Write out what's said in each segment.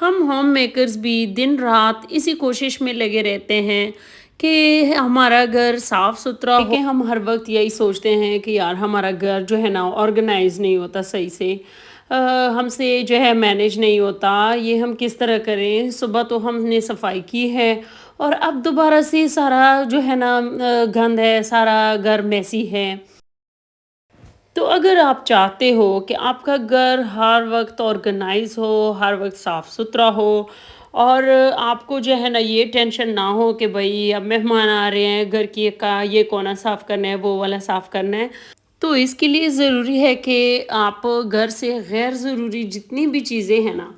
ہم home makers بھی دن رات اسی کوشش میں لگے رہتے ہیں کہ ہمارا گھر صاف ستھرا ہو، کہ ہم ہر وقت یہی سوچتے ہیں کہ یار ہمارا گھر جو ہے نا آرگنائز نہیں ہوتا صحیح سے، ہم سے جو ہے مینیج نہیں ہوتا، یہ ہم کس طرح کریں؟ صبح تو ہم نے صفائی کی ہے اور اب دوبارہ سے سارا جو ہے نا گند ہے، سارا گھر میسی ہے۔ تو اگر آپ چاہتے ہو کہ آپ کا گھر ہر وقت آرگنائز ہو، ہر وقت صاف ستھرا ہو، اور آپ کو جو ہے نا یہ ٹینشن نہ ہو کہ بھائی اب مہمان آ رہے ہیں، گھر کی کا یہ کونا صاف کرنا ہے، وہ والا صاف کرنا ہے، تو اس کے لیے ضروری ہے کہ آپ گھر سے غیر ضروری جتنی بھی چیزیں ہیں نا،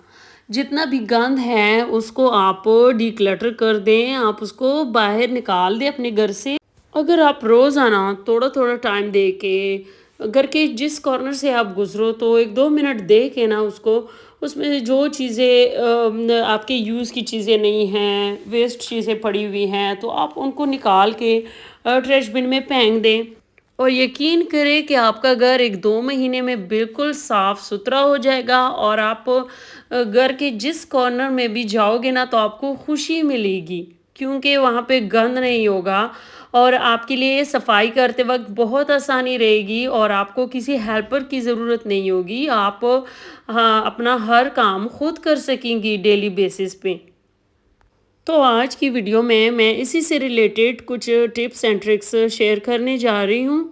جتنا بھی گند ہے اس کو آپ ڈی کلٹر کر دیں، آپ اس کو باہر نکال دیں اپنے گھر سے۔ اگر آپ روزانہ تھوڑا تھوڑا ٹائم دے کے گھر کے جس کارنر سے آپ گزرو تو 1-2 منٹ دے کے نا اس میں جو چیزیں آپ کے یوز کی چیزیں نہیں ہیں، ویسٹ چیزیں پڑی ہوئی ہیں، تو آپ ان کو نکال کے ٹریش بن میں پھینک دیں، اور یقین کریں کہ آپ کا گھر 1-2 مہینے میں بالکل صاف ستھرا ہو جائے گا، اور آپ گھر کے جس کارنر میں بھی جاؤ گے نا تو آپ کو خوشی ملے گی، کیونکہ وہاں پہ گند نہیں ہوگا، اور آپ کے لیے صفائی کرتے وقت بہت آسانی رہے گی، اور آپ کو کسی ہیلپر کی ضرورت نہیں ہوگی، آپ اپنا ہر کام خود کر سکیں گی ڈیلی بیسس پہ۔ تو آج کی ویڈیو میں اسی سے ریلیٹڈ کچھ ٹپس اینڈ ٹرکس شیئر کرنے جا رہی ہوں،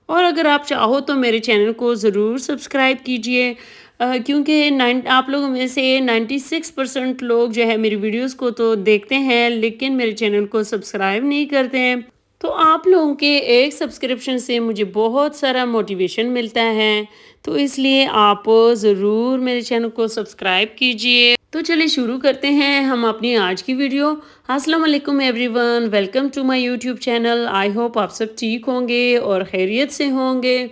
اور اگر آپ چاہو تو میرے چینل کو ضرور سبسکرائب کیجئے، کیونکہ آپ لوگوں میں سے 96% لوگ جو ہے میری ویڈیوز کو تو دیکھتے ہیں لیکن میرے چینل کو سبسکرائب نہیں کرتے ہیں۔ تو آپ لوگوں کے ایک سبسکرپشن سے مجھے بہت سارا موٹیویشن ملتا ہے، تو اس لیے آپ ضرور میرے چینل کو سبسکرائب کیجئے۔ تو چلیں شروع کرتے ہیں ہم اپنی آج کی ویڈیو۔ السلام علیکم everyone, welcome to my YouTube channel. I hope آپ سب ٹھیک ہوں گے اور خیریت سے ہوں گے۔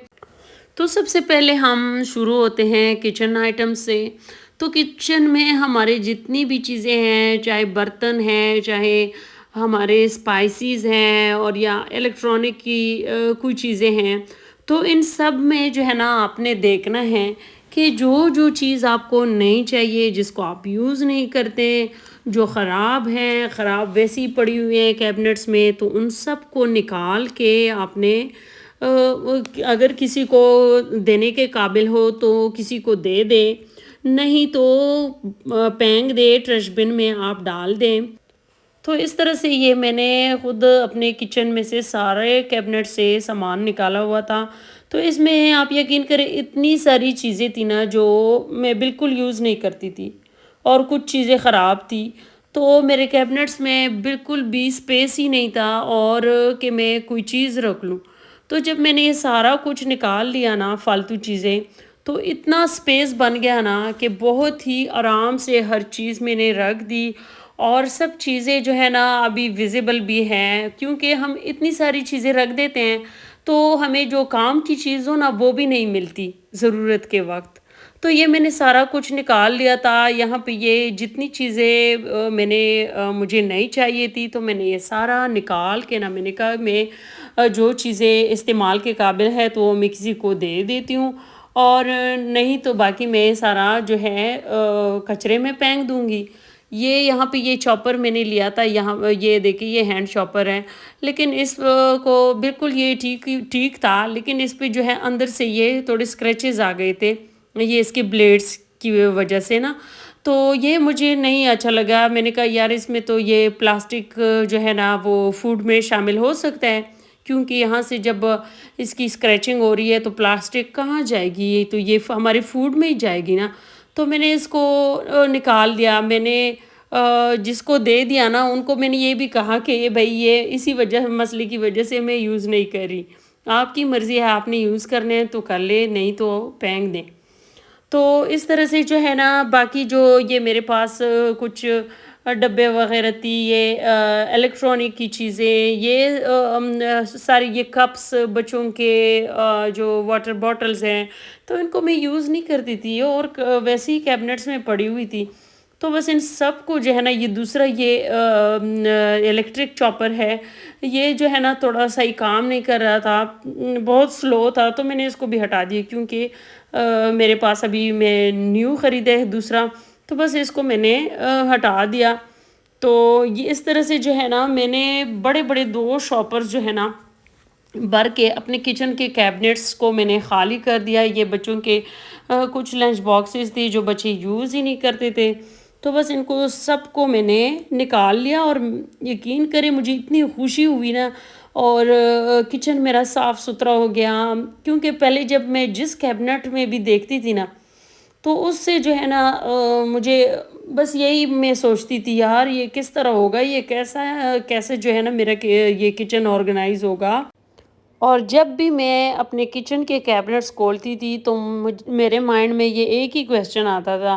تو سب سے پہلے ہم شروع ہوتے ہیں کچن آئٹم سے۔ تو کچن میں ہمارے جتنی بھی چیزیں ہیں، چاہے برتن ہیں، چاہے ہمارے اسپائسیز ہیں، اور یا الیکٹرانک کی کوئی چیزیں ہیں، تو ان سب میں جو ہے نا آپ نے دیکھنا ہے کہ جو چیز آپ کو نہیں چاہیے، جس کو آپ یوز نہیں کرتے، جو خراب ہے، خراب ویسی پڑی ہوئی ہیں کیبنٹس میں، تو ان سب کو نکال کے آپ نے اگر کسی کو دینے کے قابل ہو تو کسی کو دے دیں، نہیں تو پھینک دے، ٹریش بن میں آپ ڈال دیں۔ تو اس طرح سے یہ میں نے خود اپنے کچن میں سے سارے کیبنٹ سے سامان نکالا ہوا تھا۔ تو اس میں آپ یقین کریں اتنی ساری چیزیں تھیں نا جو میں بالکل یوز نہیں کرتی تھی، اور کچھ چیزیں خراب تھی، تو میرے کیبنٹس میں بالکل بھی اسپیس ہی نہیں تھا اور کہ میں کوئی چیز رکھ لوں۔ تو جب میں نے یہ سارا کچھ نکال لیا نا فالتو چیزیں، تو اتنا اسپیس بن گیا نا کہ بہت ہی آرام سے ہر چیز میں نے رکھ دی، اور سب چیزیں جو ہے نا ابھی ویزیبل بھی ہیں، کیونکہ ہم اتنی ساری چیزیں رکھ دیتے ہیں تو ہمیں جو کام کی چیز ہو نا وہ بھی نہیں ملتی ضرورت کے وقت۔ تو یہ میں نے سارا کچھ نکال لیا تھا، یہاں پہ یہ جتنی چیزیں مجھے نہیں چاہیے تھی تو میں نے یہ سارا نکال کے نا میں نے کہا میں جو چیزیں استعمال کے قابل ہے تو میں کسی کو دے دیتی ہوں، اور نہیں تو باقی میں سارا جو ہے کچرے میں پھینک دوں گی۔ یہاں پہ یہ چاپر میں نے لیا تھا، یہاں یہ دیکھیں یہ ہینڈ چاپر ہے، لیکن اس کو بالکل یہ ٹھیک تھا، لیکن اس پہ جو ہے اندر سے یہ تھوڑے اسکریچز آ گئے تھے، یہ اس کے بلیڈز کی وجہ سے نا، تو یہ مجھے نہیں اچھا لگا۔ میں نے کہا یار اس میں تو یہ پلاسٹک جو ہے نا وہ فوڈ میں شامل ہو سکتا ہے، کیونکہ یہاں سے جب اس کی اسکریچنگ ہو رہی ہے تو پلاسٹک کہاں جائے گی، تو یہ ہمارے فوڈ میں ہی جائے گی نا۔ تو میں نے اس کو نکال دیا، میں نے جس کو دے دیا نا ان کو میں نے یہ بھی کہا کہ یہ بھائی یہ اسی مسئلے کی وجہ سے میں یوز نہیں کر رہی، آپ کی مرضی ہے، آپ نے یوز کرنے ہیں تو کر لیں، نہیں تو پھینک دیں۔ تو اس طرح سے جو ہے نا باقی جو یہ میرے پاس کچھ ڈبے وغیرہ تھی، یہ الیکٹرانک کی چیزیں، یہ ساری یہ کپس بچوں کے جو واٹر باٹلز ہیں، تو ان کو میں یوز نہیں کرتی تھی اور ویسے ہی کیبنٹس میں پڑی ہوئی تھی۔ تو بس ان سب کو جو ہے نا یہ دوسرا یہ الیکٹرک چاپر ہے، یہ جو ہے نا تھوڑا سا ہی کام نہیں کر رہا تھا، بہت سلو تھا، تو میں نے اس کو بھی ہٹا دیا، کیونکہ میرے پاس ابھی میں نیو خریدا ہے دوسرا، تو بس اس کو میں نے ہٹا دیا. تو یہ اس طرح سے جو ہے نا میں نے بڑے بڑے 2 شاپرز جو ہے نا بھر کے اپنے کچن کے کیبنٹس کو میں نے خالی کر دیا. یہ بچوں کے کچھ لنچ باکسز تھی جو بچے یوز ہی نہیں کرتے تھے، تو بس ان کو سب کو میں نے نکال لیا. اور یقین کریں مجھے اتنی خوشی ہوئی نا، اور کچن میرا صاف ستھرا ہو گیا. کیونکہ پہلے جب میں جس کیبنٹ میں بھی دیکھتی تھی نا، تو اس سے جو ہے نا مجھے بس یہی میں سوچتی تھی، یار یہ کس طرح ہوگا، یہ کیسے جو ہے نا میرا یہ کچن آرگنائز ہوگا. اور جب بھی میں اپنے کچن کے کیبنٹس کھولتی تھی تو میرے مائنڈ میں یہ ایک ہی کویسچن آتا تھا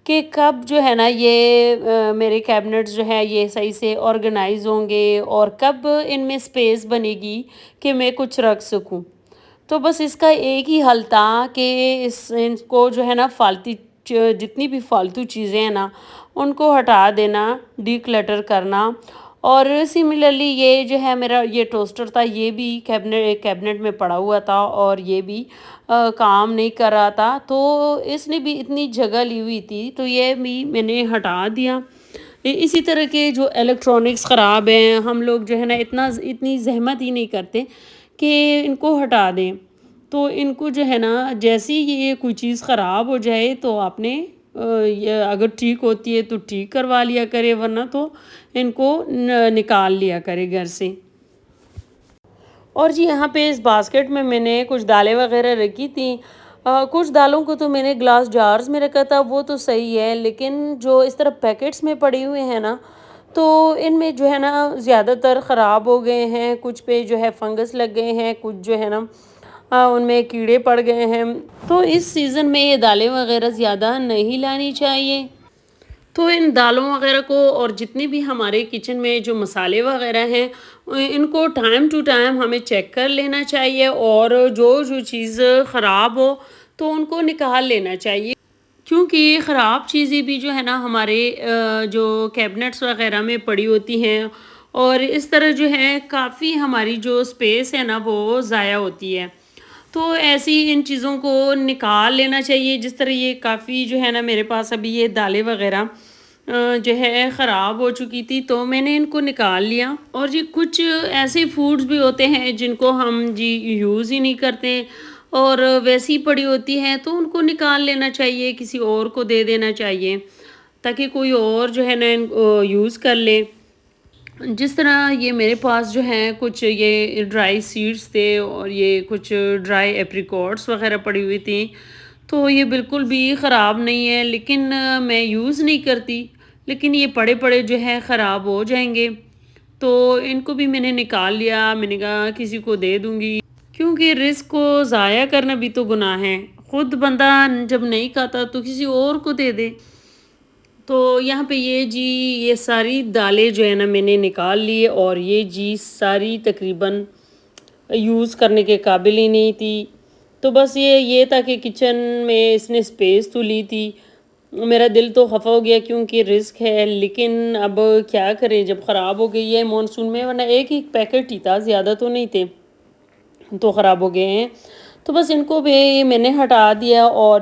کہ کب جو ہے نا یہ میرے کیبنٹس جو ہے یہ صحیح سے آرگنائز ہوں گے، اور کب ان میں سپیس بنے گی کہ میں کچھ رکھ سکوں. تو بس اس کا ایک ہی حل تھا کہ ان کو جو ہے نا جتنی بھی فالتو چیزیں ہیں نا ان کو ہٹا دینا، ڈی کلٹر کرنا. اور سملرلی یہ جو ہے میرا یہ ٹوسٹر تھا، یہ بھی کیبنٹ میں پڑا ہوا تھا اور یہ بھی کام نہیں کر رہا تھا. تو اس نے بھی اتنی جگہ لی ہوئی تھی، تو یہ بھی میں نے ہٹا دیا. اسی طرح کے جو الیکٹرانکس خراب ہیں، ہم لوگ جو ہے نا اتنی زحمت ہی نہیں کرتے کہ ان کو ہٹا دیں. تو ان کو جو ہے نا جیسے ہی یہ کوئی چیز خراب ہو جائے تو آپ نے اگر ٹھیک ہوتی ہے تو ٹھیک کروا لیا کرے، ورنہ تو ان کو نکال لیا کرے گھر سے. اور جی یہاں پہ اس باسکٹ میں نے کچھ دالیں وغیرہ رکھی تھیں. کچھ دالوں کو تو میں نے گلاس جارز میں رکھا تھا، وہ تو صحیح ہے، لیکن جو اس طرح پیکٹس میں پڑے ہوئے ہیں نا تو ان میں جو ہے نا زیادہ تر خراب ہو گئے ہیں. کچھ پہ جو ہے فنگس لگ گئے ہیں، کچھ جو ہے نا ان میں کیڑے پڑ گئے ہیں. تو اس سیزن میں یہ دالیں وغیرہ زیادہ نہیں لانی چاہیے. تو ان دالوں وغیرہ کو اور جتنے بھی ہمارے کچن میں جو مسالے وغیرہ ہیں ان کو ٹائم ٹو ٹائم ہمیں چیک کر لینا چاہیے، اور جو چیز خراب ہو تو ان کو نکال لینا چاہیے. کیونکہ یہ خراب چیزیں بھی جو ہے نا ہمارے جو کیبنٹس وغیرہ میں پڑی ہوتی ہیں، اور اس طرح جو ہے کافی ہماری جو سپیس ہے نا وہ ضائع ہوتی ہے. تو ایسی ان چیزوں کو نکال لینا چاہیے. جس طرح یہ کافی جو ہے نا میرے پاس ابھی یہ دالیں وغیرہ جو ہے خراب ہو چکی تھی، تو میں نے ان کو نکال لیا. اور جی کچھ ایسے فوڈز بھی ہوتے ہیں جن کو ہم جی یوز ہی نہیں کرتے اور ویسی پڑی ہوتی ہیں، تو ان کو نکال لینا چاہیے، کسی اور کو دے دینا چاہیے تاکہ کوئی اور جو ہے نا یوز کر لے. جس طرح یہ میرے پاس جو ہیں کچھ یہ ڈرائی سیڈز تھے اور یہ کچھ ڈرائی ایپریکوٹس وغیرہ پڑی ہوئی تھیں، تو یہ بالکل بھی خراب نہیں ہے، لیکن میں یوز نہیں کرتی، لیکن یہ پڑے پڑے جو ہے خراب ہو جائیں گے. تو ان کو بھی میں نے نکال لیا. میں نے کہا کسی کو دے دوں گی، کیونکہ رزق کو ضائع کرنا بھی تو گناہ ہے. خود بندہ جب نہیں کھاتا تو کسی اور کو دے دے. تو یہاں پہ یہ ساری دالیں جو ہے نا میں نے نکال لی، اور یہ جی ساری تقریباً یوز کرنے کے قابل ہی نہیں تھی. تو بس یہ تھا کہ کچن میں اس نے سپیس تو لی تھی. میرا دل تو خفا ہو گیا کیونکہ رزق ہے، لیکن اب کیا کریں جب خراب ہو گئی ہے مانسون میں، ورنہ ایک ہی پیکٹ ہی تھا، زیادہ تو نہیں تھے، تو خراب ہو گئے ہیں. تو بس ان کو بھی میں نے ہٹا دیا. اور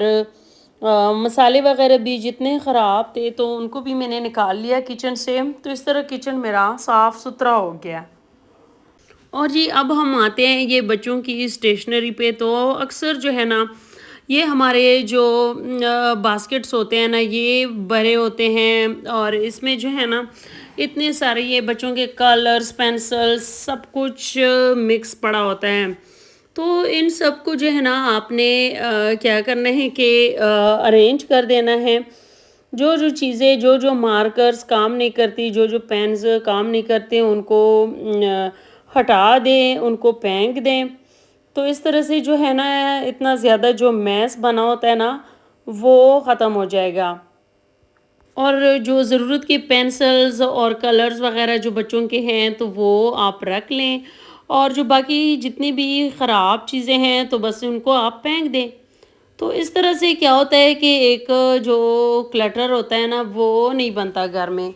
مسالے وغیرہ بھی جتنے خراب تھے تو ان کو بھی میں نے نکال لیا کچن سے. تو اس طرح کچن میرا صاف ستھرا ہو گیا. اور جی اب ہم آتے ہیں یہ بچوں کی اسٹیشنری پہ. تو اکثر جو ہے نا یہ ہمارے جو باسکٹس ہوتے ہیں نا یہ بھرے ہوتے ہیں، اور اس میں جو ہے نا اتنے سارے یہ بچوں کے کلرز، پینسلز، سب کچھ مکس پڑا ہوتا ہے. تو ان سب کو جو ہے نا آپ نے کیا کرنا ہے کہ ارینج کر دینا ہے. جو چیزیں جو مارکرز کام نہیں کرتی، جو پینز کام نہیں کرتے، ان کو ہٹا دیں، ان کو پھینک دیں. تو اس طرح سے جو ہے نا اتنا زیادہ جو میس بنا ہوتا ہے نا وہ ختم ہو جائے گا. اور جو ضرورت کی پینسلز اور کلرز وغیرہ جو بچوں کے ہیں تو وہ آپ رکھ لیں، اور جو باقی جتنی بھی خراب چیزیں ہیں تو بس ان کو آپ پھینک دیں. تو اس طرح سے کیا ہوتا ہے کہ ایک جو کلٹر ہوتا ہے نا وہ نہیں بنتا گھر میں.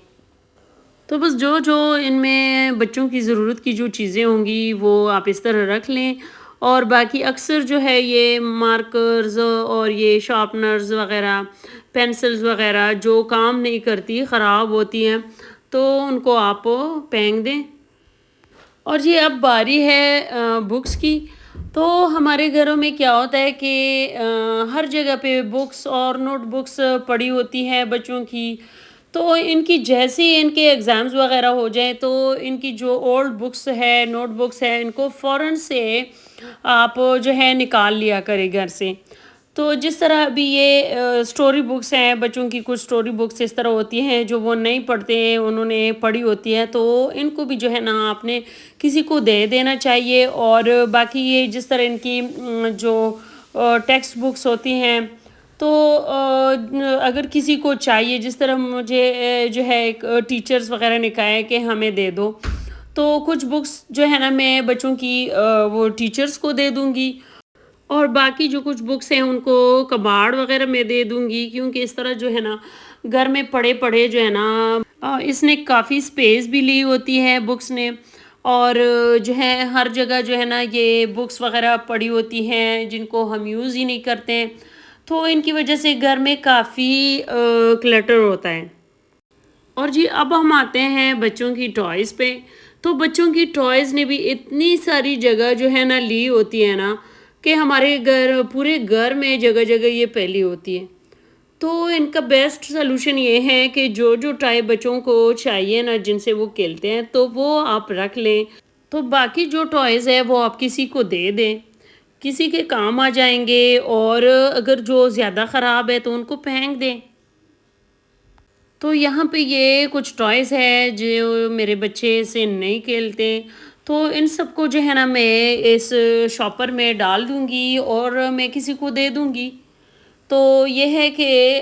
تو بس جو ان میں بچوں کی ضرورت کی جو چیزیں ہوں گی وہ آپ اس طرح رکھ لیں، اور باقی اکثر جو ہے یہ مارکرز اور یہ شارپنرز وغیرہ، پینسلز وغیرہ جو کام نہیں کرتی، خراب ہوتی ہیں، تو ان کو آپ پھینک دیں۔ اور یہ اب باری ہے بکس کی۔ تو ہمارے گھروں میں کیا ہوتا ہے کہ ہر جگہ پہ بکس اور نوٹ بکس پڑی ہوتی ہیں بچوں کی۔ تو ان کی جیسے ہی ان کے ایگزامز وغیرہ ہو جائیں تو ان کی جو اولڈ بکس ہے، نوٹ بکس ہے، ان کو فوراً سے آپ جو ہے نکال لیا کرے گھر سے۔ تو جس طرح ابھی یہ سٹوری بکس ہیں، بچوں کی کچھ سٹوری بکس اس طرح ہوتی ہیں جو وہ نہیں پڑھتے، انہوں نے پڑھی ہوتی ہے، تو ان کو بھی جو ہے نا آپ نے کسی کو دے دینا چاہیے۔ اور باقی یہ جس طرح ان کی جو ٹیکسٹ بکس ہوتی ہیں، تو اگر کسی کو چاہیے، جس طرح مجھے جو ہے ایک ٹیچرز وغیرہ نے کہا ہے کہ ہمیں دے دو، تو کچھ بکس جو ہے نا میں بچوں کی وہ ٹیچرز کو دے دوں گی، اور باقی جو کچھ بکس ہیں ان کو کباڑ وغیرہ میں دے دوں گی، کیونکہ اس طرح جو ہے نا گھر میں پڑے پڑے جو ہے نا اس نے کافی سپیس بھی لی ہوتی ہے بکس نے، اور جو ہے ہر جگہ جو ہے نا یہ بکس وغیرہ پڑی ہوتی ہیں جن کو ہم یوز ہی نہیں کرتے، تو ان کی وجہ سے گھر میں کافی کلٹر ہوتا ہے۔ اور جی اب ہم آتے ہیں بچوں کی ٹوائز پہ۔ تو بچوں کی ٹوائز نے بھی اتنی ساری جگہ جو ہے نا لی ہوتی ہے نا کہ ہمارے پورے گھر میں جگہ جگہ یہ پھیلی ہوتی ہے۔ تو ان کا بیسٹ سلوشن یہ ہے کہ جو جو ٹائی بچوں کو چاہیے نا جن سے وہ کھیلتے ہیں تو وہ آپ رکھ لیں، تو باقی جو ٹوائز ہے وہ آپ کسی کو دے دیں، کسی کے کام آ جائیں گے، اور اگر جو زیادہ خراب ہے تو ان کو پھینک دیں۔ تو یہاں پہ یہ کچھ ٹوائز ہے جو میرے بچے سے نہیں کھیلتے، تو ان سب کو جو ہے نا میں اس شاپر میں ڈال دوں گی اور میں کسی کو دے دوں گی۔ تو یہ ہے کہ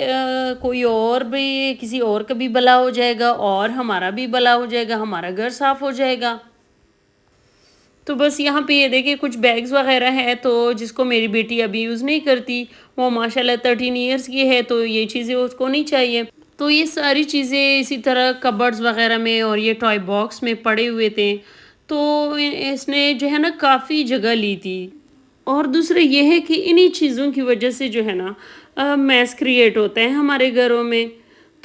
کوئی اور بھی، کسی اور کا بھی بھلا ہو جائے گا اور ہمارا بھی بھلا ہو جائے گا، ہمارا گھر صاف ہو جائے گا۔ تو بس یہاں پہ یہ دیکھیں کچھ بیگز وغیرہ ہے تو جس کو میری بیٹی ابھی یوز نہیں کرتی، وہ ماشاءاللہ 13 ایئرس کی ہے، تو یہ چیزیں اس کو نہیں چاہیے۔ تو یہ ساری چیزیں اسی طرح کبرڈز وغیرہ میں اور یہ ٹوائے باکس میں پڑے ہوئے تھے، تو اس نے جو ہے نا کافی جگہ لی تھی۔ اور دوسرا یہ ہے کہ انہی چیزوں کی وجہ سے جو ہے نا میس کریٹ ہوتا ہے ہمارے گھروں میں۔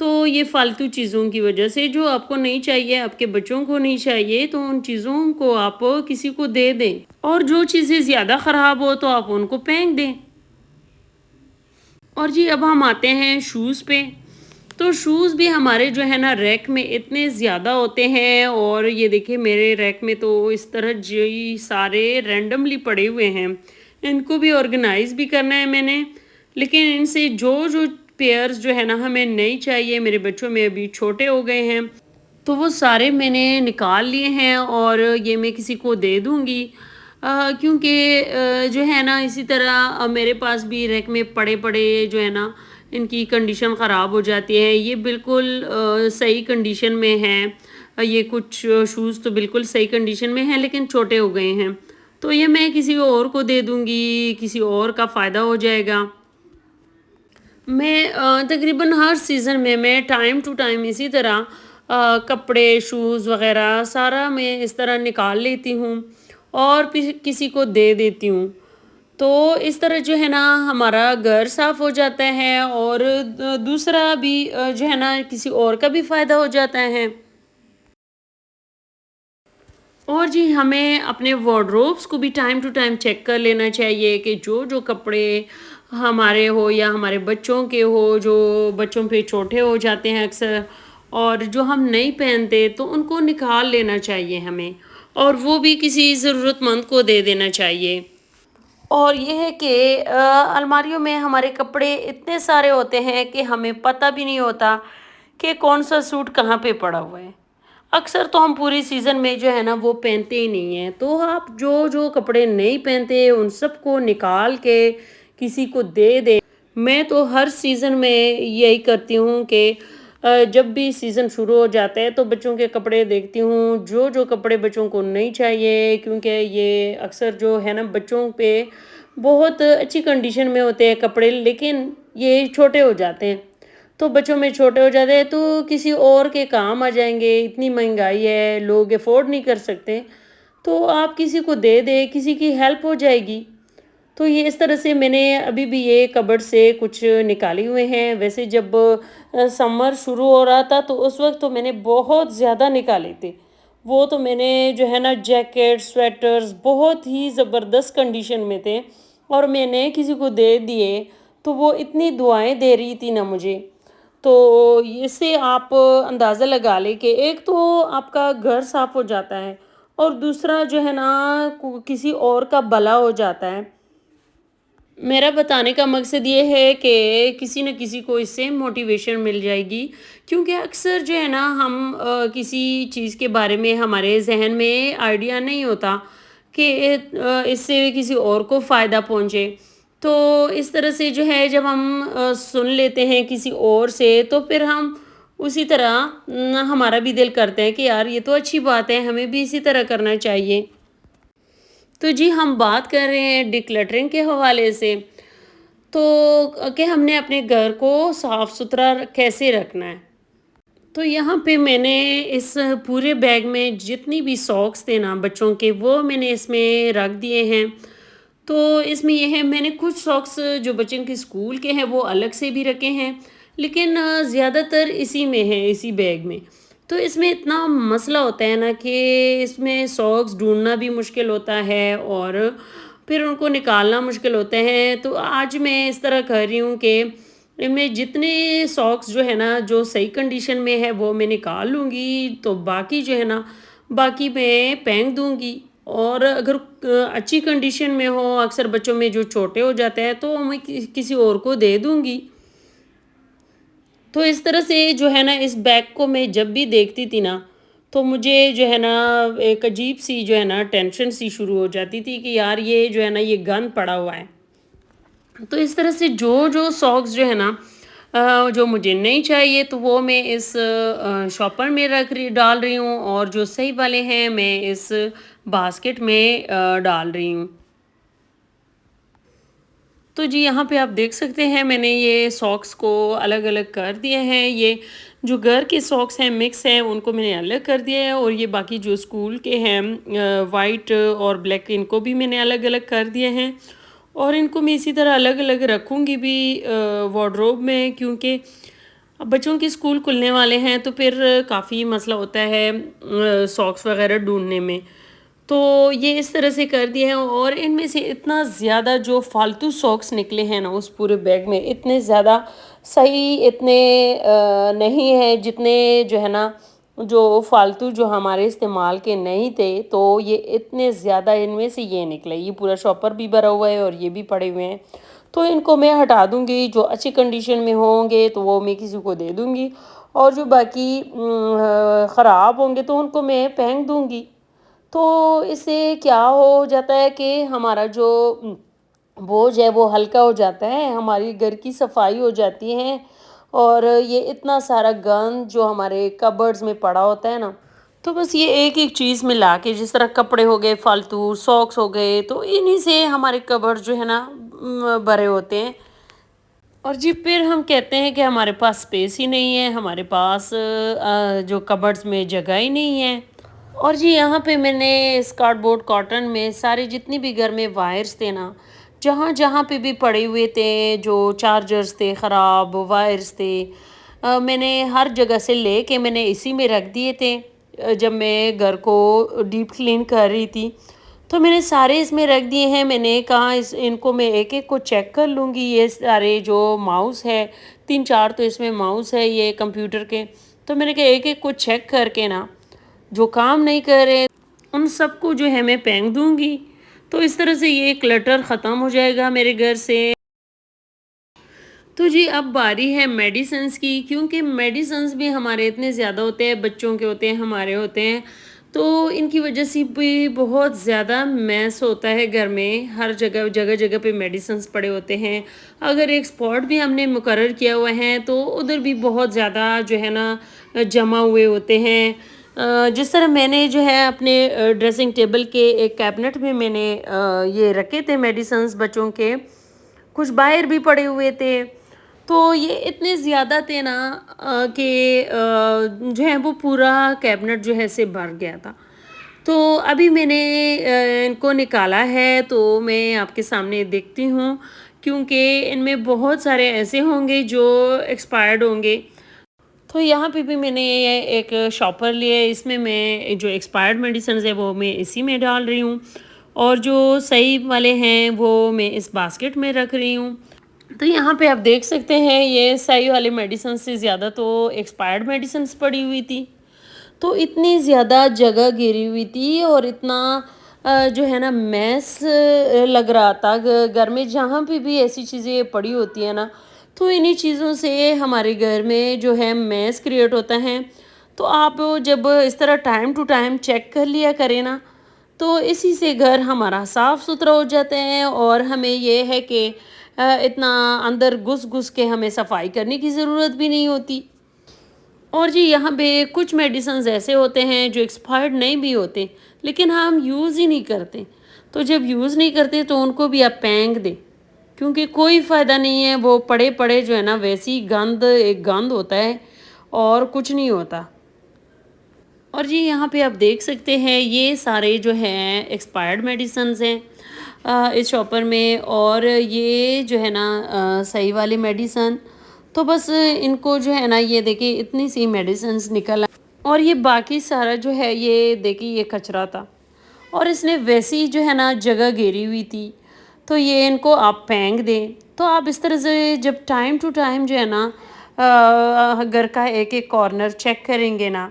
تو یہ فالتو چیزوں کی وجہ سے جو آپ کو نہیں چاہیے، آپ کے بچوں کو نہیں چاہیے، تو ان چیزوں کو آپ کسی کو دے دیں، اور جو چیزیں زیادہ خراب ہو تو آپ ان کو پھینک دیں۔ اور جی اب ہم آتے ہیں شوز پہ۔ تو شوز بھی ہمارے جو ہے نا ریک میں اتنے زیادہ ہوتے ہیں، اور یہ دیکھیں میرے ریک میں تو اس طرح جی سارے رینڈملی پڑے ہوئے ہیں، ان کو بھی آرگنائز بھی کرنا ہے میں نے، لیکن ان سے جو جو پیئرز جو ہے نا ہمیں نہیں چاہیے، میرے بچوں میں ابھی چھوٹے ہو گئے ہیں، تو وہ سارے میں نے نکال لیے ہیں اور یہ میں کسی کو دے دوں گی، کیونکہ جو ہے نا اسی طرح میرے پاس بھی ریک میں پڑے پڑے جو ہے نا ان کی کنڈیشن خراب ہو جاتی ہے۔ یہ بالکل صحیح کنڈیشن میں ہیں، یہ کچھ شوز تو بالکل صحیح کنڈیشن میں ہیں لیکن چھوٹے ہو گئے ہیں، تو یہ میں کسی اور کو دے دوں گی، کسی اور کا فائدہ ہو جائے گا۔ میں تقریباً ہر سیزن میں ٹائم ٹو ٹائم اسی طرح کپڑے، شوز وغیرہ سارا میں اس طرح نکال لیتی ہوں اور پھر کسی کو دے دیتی ہوں، تو اس طرح جو ہے نا ہمارا گھر صاف ہو جاتا ہے، اور دوسرا بھی جو ہے نا کسی اور کا بھی فائدہ ہو جاتا ہے۔ اور جی ہمیں اپنے وارڈروبس کو بھی ٹائم ٹو ٹائم چیک کر لینا چاہیے کہ جو جو کپڑے ہمارے ہو یا ہمارے بچوں کے ہو، جو بچوں پہ چھوٹے ہو جاتے ہیں اکثر، اور جو ہم نہیں پہنتے تو ان کو نکال لینا چاہیے ہمیں، اور وہ بھی کسی ضرورت مند کو دے دینا چاہیے۔ اور یہ ہے کہ الماریوں میں ہمارے کپڑے اتنے سارے ہوتے ہیں کہ ہمیں پتہ بھی نہیں ہوتا کہ کون سا سوٹ کہاں پہ پڑا ہوا ہے۔ اکثر تو ہم پوری سیزن میں جو ہے نا وہ پہنتے ہی نہیں ہیں، تو آپ جو جو کپڑے نہیں پہنتے ان سب کو نکال کے کسی کو دے دیں۔ میں تو ہر سیزن میں یہی کرتی ہوں کہ جب بھی سیزن شروع ہو جاتا ہے تو بچوں کے کپڑے دیکھتی ہوں، جو جو کپڑے بچوں کو نہیں چاہیے، کیونکہ یہ اکثر جو ہے نا بچوں پہ بہت اچھی کنڈیشن میں ہوتے ہیں کپڑے، لیکن یہ چھوٹے ہو جاتے ہیں، تو بچوں میں چھوٹے ہو جاتے ہیں تو کسی اور کے کام آ جائیں گے، اتنی مہنگائی ہے، لوگ افورڈ نہیں کر سکتے، تو آپ کسی کو دے دیں، کسی کی ہیلپ ہو جائے گی۔ تو یہ اس طرح سے میں نے ابھی بھی یہ کبرڈ سے کچھ نکالے ہوئے ہیں۔ ویسے جب سمر شروع ہو رہا تھا تو اس وقت تو میں نے بہت زیادہ نکالے تھے، وہ تو میں نے جو ہے نا جیکٹ سویٹرز بہت ہی زبردست کنڈیشن میں تھے، اور میں نے کسی کو دے دیے تو وہ اتنی دعائیں دے رہی تھی نا مجھے۔ تو اس سے آپ اندازہ لگا لیں کہ ایک تو آپ کا گھر صاف ہو جاتا ہے، اور دوسرا جو ہے نا کسی اور کا بھلا ہو جاتا ہے۔ میرا بتانے کا مقصد یہ ہے کہ کسی نہ کسی کو اس سے موٹیویشن مل جائے گی، کیونکہ اکثر جو ہے نا ہم کسی چیز کے بارے میں ہمارے ذہن میں آئیڈیا نہیں ہوتا کہ اس سے کسی اور کو فائدہ پہنچے۔ تو اس طرح سے جو ہے جب ہم سن لیتے ہیں کسی اور سے تو پھر ہم اسی طرح ہمارا بھی دل کرتا ہے کہ یار یہ تو اچھی بات ہے، ہمیں بھی اسی طرح کرنا چاہیے۔ تو جی ہم بات کر رہے ہیں ڈکلٹرنگ کے حوالے سے، تو کہ ہم نے اپنے گھر کو صاف ستھرا کیسے رکھنا ہے۔ تو یہاں پہ میں نے اس پورے بیگ میں جتنی بھی ساکس تھے نا بچوں کے، وہ میں نے اس میں رکھ دیے ہیں۔ تو اس میں یہ ہے، میں نے کچھ ساکس جو بچوں کے اسکول کے ہیں وہ الگ سے بھی رکھے ہیں، لیکن زیادہ تر اسی میں ہے، اسی بیگ میں۔ تو اس میں اتنا مسئلہ ہوتا ہے نا کہ اس میں ساکس ڈھونڈنا بھی مشکل ہوتا ہے، اور پھر ان کو نکالنا مشکل ہوتا ہے۔ تو آج میں اس طرح کر رہی ہوں کہ ان میں جتنے ساکس جو ہے نا جو صحیح کنڈیشن میں ہے وہ میں نکال لوں گی، تو باقی جو ہے نا باقی میں پھینک دوں گی۔ اور اگر اچھی کنڈیشن میں ہو، اکثر بچوں میں جو چھوٹے ہو جاتے ہیں تو میں کسی اور کو دے دوں گی۔ تو اس طرح سے جو ہے نا اس بیگ کو میں جب بھی دیکھتی تھی نا تو مجھے جو ہے نا ایک عجیب سی جو ہے نا ٹینشن سی شروع ہو جاتی تھی کہ یار یہ جو ہے نا یہ گند پڑا ہوا ہے۔ تو اس طرح سے جو ساکس جو ہے نا جو مجھے نہیں چاہیے تو وہ میں اس شاپر میں ڈال رہی ہوں، اور جو صحیح والے ہیں میں اس باسکٹ میں ڈال رہی ہوں۔ تو جی یہاں پہ آپ دیکھ سکتے ہیں میں نے یہ ساکس کو الگ الگ کر دیے ہیں۔ یہ جو گھر کے ساکس ہیں مکس ہیں ان کو میں نے الگ کر دیا ہے، اور یہ باقی جو اسکول کے ہیں وائٹ اور بلیک ان کو بھی میں نے الگ الگ کر دیے ہیں، اور ان کو میں اسی طرح الگ الگ رکھوں گی بھی وارڈروب میں، کیونکہ اب بچوں کے اسکول کھلنے والے ہیں تو پھر کافی مسئلہ ہوتا ہے ساکس وغیرہ ڈھونڈنے میں۔ تو یہ اس طرح سے کر دیا ہے، اور ان میں سے اتنا زیادہ جو فالتو ساکس نکلے ہیں نا اس پورے بیگ میں، اتنے زیادہ صحیح اتنے نہیں ہیں جتنے جو ہے نا جو فالتو جو ہمارے استعمال کے نہیں تھے، تو یہ اتنے زیادہ ان میں سے یہ نکلے۔ یہ پورا شاپر بھی بھرا ہوا ہے اور یہ بھی پڑے ہوئے ہیں، تو ان کو میں ہٹا دوں گی۔ جو اچھی کنڈیشن میں ہوں گے تو وہ میں کسی کو دے دوں گی، اور جو باقی خراب ہوں گے تو ان کو میں پھینک دوں گی۔ تو اس سے کیا ہو جاتا ہے کہ ہمارا جو بوجھ ہے وہ ہلکا ہو جاتا ہے، ہماری گھر کی صفائی ہو جاتی ہے، اور یہ اتنا سارا گند جو ہمارے کبرڈز میں پڑا ہوتا ہے نا، تو بس یہ ایک ایک چیز ملا کے جس طرح کپڑے ہو گئے فالتو، ساکس ہو گئے، تو انہی سے ہمارے کبرڈ جو ہے نا بھرے ہوتے ہیں۔ اور جی پھر ہم کہتے ہیں کہ ہمارے پاس اسپیس ہی نہیں ہے، ہمارے پاس جو کبرڈز میں جگہ ہی نہیں ہے۔ اور جی یہاں پہ میں نے اس کارڈ بورڈ کاٹن میں سارے جتنی بھی گھر میں وائرز تھے نا، جہاں جہاں پہ بھی پڑے ہوئے تھے، جو چارجرز تھے خراب، وائرز تھے، میں نے ہر جگہ سے لے کے میں نے اسی میں رکھ دیے تھے۔ جب میں گھر کو ڈیپ کلین کر رہی تھی تو میں نے سارے اس میں رکھ دیے ہیں۔ میں نے کہا ان کو میں ایک ایک کو چیک کر لوں گی۔ یہ سارے جو ماؤس ہے، 3-4 تو اس میں ماؤس ہے یہ کمپیوٹر کے، تو میں نے کہا ایک ایک کو چیک کر کے نا جو کام نہیں کر رہے ان سب کو جو ہے میں پھینک دوں گی۔ تو اس طرح سے یہ کلٹر ختم ہو جائے گا میرے گھر سے۔ تو جی اب باری ہے میڈیسنز کی، کیونکہ میڈیسنز بھی ہمارے اتنے زیادہ ہوتے ہیں، بچوں کے ہوتے ہیں، ہمارے ہوتے ہیں، تو ان کی وجہ سے بھی بہت زیادہ میس ہوتا ہے گھر میں۔ ہر جگہ جگہ جگہ پہ میڈیسنز پڑے ہوتے ہیں۔ اگر ایک اسپاٹ بھی ہم نے مقرر کیا ہوا ہے تو ادھر بھی بہت زیادہ جو ہے نا جمع ہوئے ہوتے ہیں۔ جس طرح میں نے جو ہے اپنے ڈریسنگ ٹیبل کے ایک کیبنٹ میں نے یہ رکھے تھے میڈیسنز بچوں کے، کچھ باہر بھی پڑے ہوئے تھے، تو یہ اتنے زیادہ تھے نا کہ جو ہے وہ پورا کیبنٹ جو ہے سے بھر گیا تھا۔ تو ابھی میں نے ان کو نکالا ہے تو میں آپ کے سامنے دیکھتی ہوں، کیونکہ ان میں بہت سارے ایسے ہوں گے جو ایکسپائرڈ ہوں گے۔ تو یہاں پہ بھی میں نے یہ ایک شاپر لیا ہے، اس میں جو ایکسپائرڈ میڈیسنز ہے وہ میں اسی میں ڈال رہی ہوں، اور جو صحیح والے ہیں وہ میں اس باسکٹ میں رکھ رہی ہوں۔ تو یہاں پہ آپ دیکھ سکتے ہیں یہ صحیح والے میڈیسنز سے زیادہ تو ایکسپائرڈ میڈیسنز پڑی ہوئی تھی، تو اتنی زیادہ جگہ گھیری ہوئی تھی اور اتنا جو ہے نا میس لگ رہا تھا گھر میں، جہاں پہ بھی ایسی چیزیں پڑی ہوتی ہیں نا تو انہی چیزوں سے ہمارے گھر میں جو ہے میس کریٹ ہوتا ہے۔ تو آپ جب اس طرح ٹائم ٹو ٹائم چیک کر لیا کریں نا تو اسی سے گھر ہمارا صاف ستھرا ہو جاتا ہے، اور ہمیں یہ ہے کہ اتنا اندر گھس گھس کے ہمیں صفائی کرنے کی ضرورت بھی نہیں ہوتی۔ اور جی یہاں پہ کچھ میڈیسنز ایسے ہوتے ہیں جو ایکسپائرڈ نہیں بھی ہوتے لیکن ہم یوز ہی نہیں کرتے، تو جب یوز نہیں کرتے تو ان کو بھی آپ پھینک دیں، کیونکہ کوئی فائدہ نہیں ہے، وہ پڑے پڑے جو ہے نا ویسی گند، ایک گند ہوتا ہے اور کچھ نہیں ہوتا۔ اور جی یہاں پہ آپ دیکھ سکتے ہیں یہ سارے جو ہیں ایکسپائرڈ میڈیسنز ہیں اس شاپر میں، اور یہ جو ہے نا صحیح والی میڈیسن، تو بس ان کو جو ہے نا یہ دیکھیں اتنی سی میڈیسنز نکل آئی، اور یہ باقی سارا جو ہے یہ دیکھیں یہ کچرا تھا، اور اس نے ویسی جو ہے نا جگہ گھیری ہوئی تھی، تو یہ ان کو آپ پھینک دیں۔ تو آپ اس طرح سے جب ٹائم ٹو ٹائم جو ہے نا گھر کا ایک ایک کارنر چیک کریں گے نا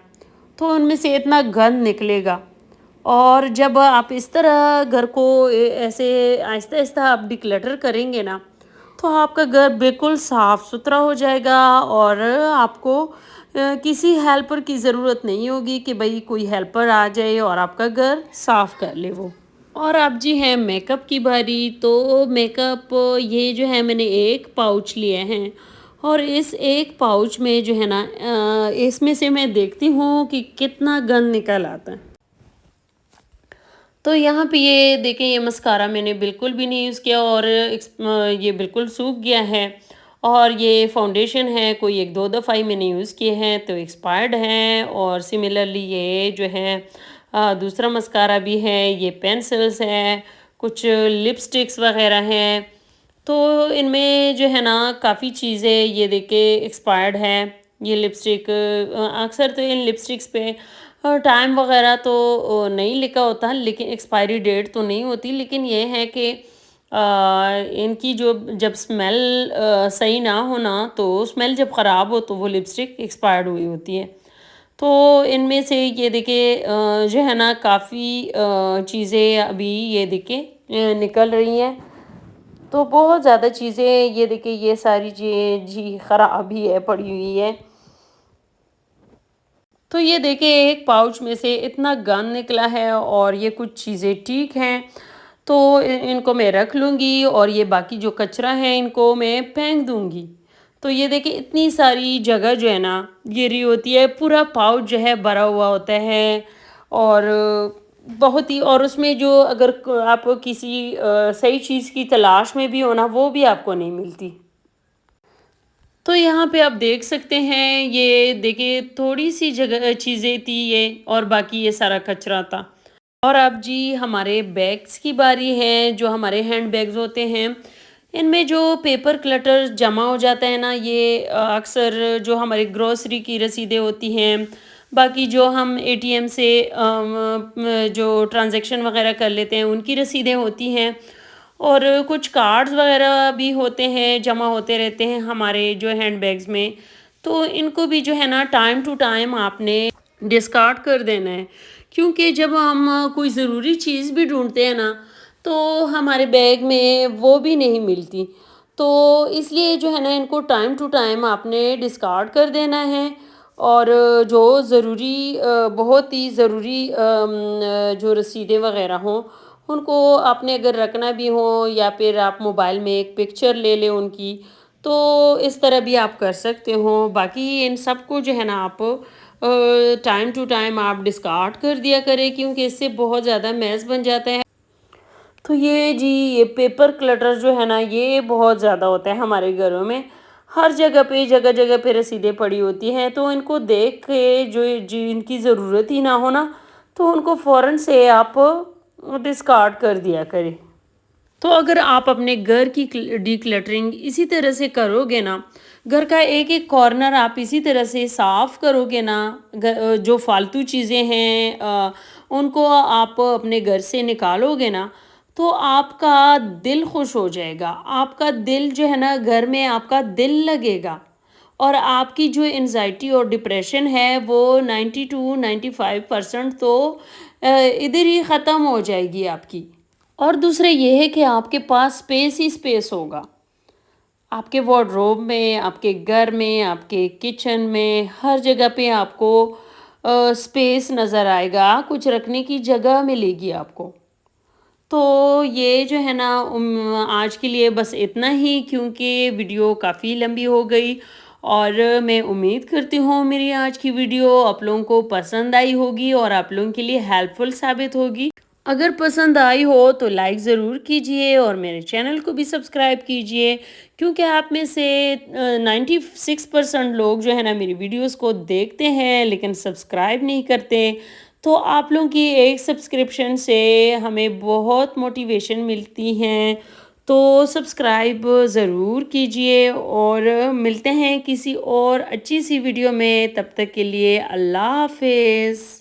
تو ان میں سے اتنا گند نکلے گا، اور جب آپ اس طرح گھر کو ایسے آہستہ آہستہ آپ ڈکلٹر کریں گے نا تو آپ کا گھر بالکل صاف ستھرا ہو جائے گا، اور آپ کو کسی ہیلپر کی ضرورت نہیں ہوگی کہ بھئی کوئی ہیلپر آ جائے اور آپ کا گھر صاف کر لے وہ۔ اور اب جی ہے میک اپ کی باری، تو میک اپ یہ جو ہے میں نے ایک پاؤچ لیے ہیں، اور اس ایک پاؤچ میں جو ہے نا اس میں سے میں دیکھتی ہوں کہ کتنا گند نکل آتا ہے۔ تو یہاں پہ یہ دیکھیں یہ مسکارا میں نے بالکل بھی نہیں یوز کیا، اور یہ بالکل سوکھ گیا ہے، اور یہ فاؤنڈیشن ہے کوئی ایک دو دفعہ ہی میں نے یوز کیے ہیں تو ایکسپائرڈ ہیں، اور سملرلی یہ جو ہے دوسرا مسکارا بھی ہے، یہ پینسلز ہیں، کچھ لپسٹکس وغیرہ ہیں، تو ان میں جو ہے نا کافی چیزیں یہ دیکھیں ایکسپائرڈ ہے۔ یہ لپسٹک اکثر تو ان لپسٹکس پہ ٹائم وغیرہ تو نہیں لکھا ہوتا، لیکن ایکسپائری ڈیٹ تو نہیں ہوتی، لیکن یہ ہے کہ ان کی جو جب سمیل صحیح نہ ہونا تو سمیل جب خراب ہو تو وہ لپسٹک ایکسپائرڈ ہوئی ہوتی ہے۔ تو ان میں سے یہ دیکھیں جو ہے نا کافی چیزیں ابھی یہ دیکھیں نکل رہی ہیں، تو بہت زیادہ چیزیں یہ دیکھیں یہ ساری جی خراب ہی ہے، پڑی ہوئی ہے۔ تو یہ دیکھیں ایک پاؤچ میں سے اتنا گند نکلا ہے، اور یہ کچھ چیزیں ٹھیک ہیں تو ان کو میں رکھ لوں گی، اور یہ باقی جو کچرا ہے ان کو میں پھینک دوں گی۔ تو یہ دیکھیں اتنی ساری جگہ جو ہے نا گھری ہوتی ہے، پورا پاؤچ جو ہے بھرا ہوا ہوتا ہے، اور بہت ہی، اور اس میں جو اگر آپ کسی صحیح چیز کی تلاش میں بھی ہونا وہ بھی آپ کو نہیں ملتی۔ تو یہاں پہ آپ دیکھ سکتے ہیں یہ دیکھیں تھوڑی سی جگہ چیزیں تھی یہ، اور باقی یہ سارا کچرا تھا۔ اور اب جی ہمارے بیگز کی باری ہے، جو ہمارے ہینڈ بیگز ہوتے ہیں ان میں جو پیپر کلٹر جمع ہو جاتا ہے نا، یہ اکثر جو ہمارے گروسری کی رسیدیں ہوتی ہیں، باقی جو ہم اے ٹی ایم سے جو ٹرانزیکشن وغیرہ کر لیتے ہیں ان کی رسیدیں ہوتی ہیں، اور کچھ کارڈز وغیرہ بھی ہوتے ہیں، جمع ہوتے رہتے ہیں ہمارے جو ہینڈ بیگز میں، تو ان کو بھی جو ہے نا ٹائم ٹو ٹائم آپ نے ڈسکارڈ کر دینا ہے، کیونکہ جب ہم کوئی ضروری چیز بھی ڈھونڈتے ہیں نا تو ہمارے بیگ میں وہ بھی نہیں ملتی، تو اس لیے جو ہے نا ان کو ٹائم ٹو ٹائم آپ نے ڈسکارڈ کر دینا ہے، اور جو ضروری بہت ہی ضروری جو رسیدیں وغیرہ ہوں ان کو آپ نے اگر رکھنا بھی ہو، یا پھر آپ موبائل میں ایک پکچر لے لیں ان کی، تو اس طرح بھی آپ کر سکتے ہو۔ باقی ان سب کو جو ہے نا آپ ٹائم ٹو ٹائم آپ ڈسکارڈ کر دیا کریں، کیونکہ اس سے بہت زیادہ میس بن جاتا ہے۔ تو یہ جی یہ پیپر کلٹر جو ہے نا یہ بہت زیادہ ہوتا ہے ہمارے گھروں میں، ہر جگہ پہ جگہ جگہ پہ رسیدیں پڑی ہوتی ہیں، تو ان کو دیکھ کے جو جن کی ضرورت ہی نہ ہونا تو ان کو فوراً سے آپ ڈسکارڈ کر دیا کریں۔ تو اگر آپ اپنے گھر کی ڈی کلٹرنگ اسی طرح سے کرو گے نا، گھر کا ایک ایک کارنر آپ اسی طرح سے صاف کرو گے نا، جو فالتو چیزیں ہیں ان کو آپ اپنے گھر سے نکالو گے نا، تو آپ کا دل خوش ہو جائے گا، آپ کا دل جو ہے نا گھر میں آپ کا دل لگے گا، اور آپ کی جو انزائٹی اور ڈپریشن ہے وہ 90 to 95% تو ادھر ہی ختم ہو جائے گی آپ کی۔ اور دوسرے یہ ہے کہ آپ کے پاس اسپیس ہی اسپیس ہوگا، آپ کے وارڈروب میں، آپ کے گھر میں، آپ کے کچن میں، ہر جگہ پہ آپ کو اسپیس نظر آئے گا، کچھ رکھنے کی جگہ ملے گی آپ کو۔ تو یہ جو ہے نا آج کے لیے بس اتنا ہی، کیونکہ ویڈیو کافی لمبی ہو گئی، اور میں امید کرتی ہوں میری آج کی ویڈیو آپ لوگوں کو پسند آئی ہوگی اور آپ لوگوں کے لیے ہیلپ فل ثابت ہوگی۔ اگر پسند آئی ہو تو لائک ضرور کیجئے اور میرے چینل کو بھی سبسکرائب کیجئے، کیونکہ آپ میں سے 96% لوگ جو ہے نا میری ویڈیوز کو دیکھتے ہیں لیکن سبسکرائب نہیں کرتے۔ تو آپ لوگوں کی ایک سبسکرپشن سے ہمیں بہت موٹیویشن ملتی ہیں، تو سبسکرائب ضرور کیجئے، اور ملتے ہیں کسی اور اچھی سی ویڈیو میں، تب تک کے لیے اللہ حافظ۔